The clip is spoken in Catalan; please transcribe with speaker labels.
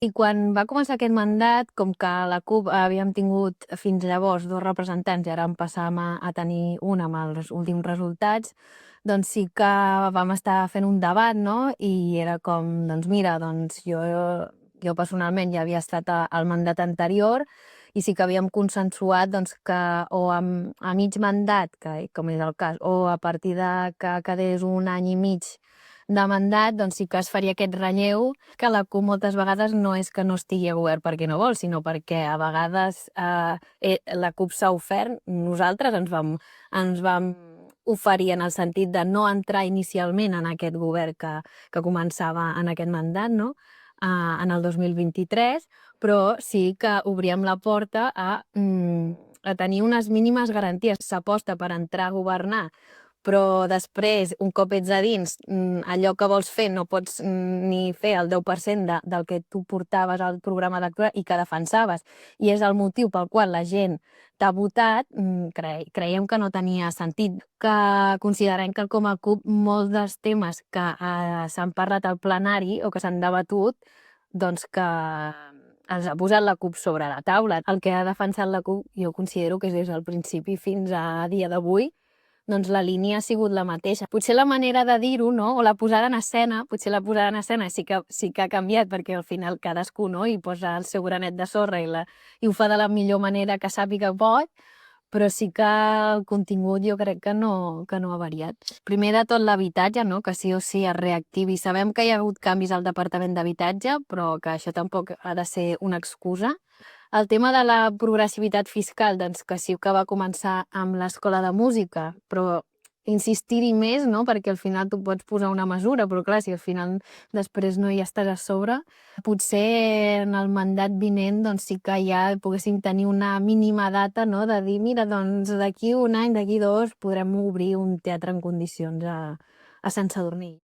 Speaker 1: I quan va començar aquest mandat, com que la CUP havíem tingut fins llavors 2 representants i ara en passàvem a tenir un amb els últims resultats, doncs sí que vam estar fent un debat, no? I era com, doncs mira, doncs jo personalment ja havia estat al mandat anterior i sí que havíem consensuat doncs, que o a mig mandat, que com és el cas, o a partir de que quedés un any i mig de mandat, doncs sí que es faria aquest relleu, que la CUP moltes vegades no és que no estigui a govern perquè no vol, sinó perquè a vegades la CUP s'ha ofert, nosaltres ens vam oferir en el sentit de no entrar inicialment en aquest govern que començava en aquest mandat, no? En el 2023, però sí que obríem la porta a tenir unes mínimes garanties. S'aposta per entrar a governar, però després, un cop ets a dins, allò que vols fer no pots ni fer el 10% del que tu portaves al programa electoral i que defensaves, i és el motiu pel qual la gent t'ha votat, creiem que no tenia sentit. Que considerem que com a CUP molts dels temes que s'han parlat al plenari o que s'han debatut, doncs que els ha posat la CUP sobre la taula. El que ha defensat la CUP jo considero que és des del principi fins a dia d'avui, doncs la línia ha sigut la mateixa. Potser la manera de dir-ho, no? O la posada en escena, potser la posada en escena sí que ha canviat, perquè al final cadascú, no? Hi posa el seu granet de sorra i ho fa de la millor manera que sàpiga pot, però sí que el contingut jo crec que no ha variat. Primer de tot l'habitatge, no? Que sí o sí es reactivi. Sabem que hi ha hagut canvis al Departament d'Habitatge, però que això tampoc ha de ser una excusa. El tema de la progressivitat fiscal, doncs que sí que va començar amb l'Escola de Música, però insistir-hi més, no? Perquè al final tu pots posar una mesura, però clar, si al final després no hi estàs a sobre, potser en el mandat vinent doncs sí que ja poguéssim tenir una mínima data, no? De dir, mira, doncs d'aquí un any, d'aquí dos, podrem obrir un teatre en condicions a Sant Sadurní.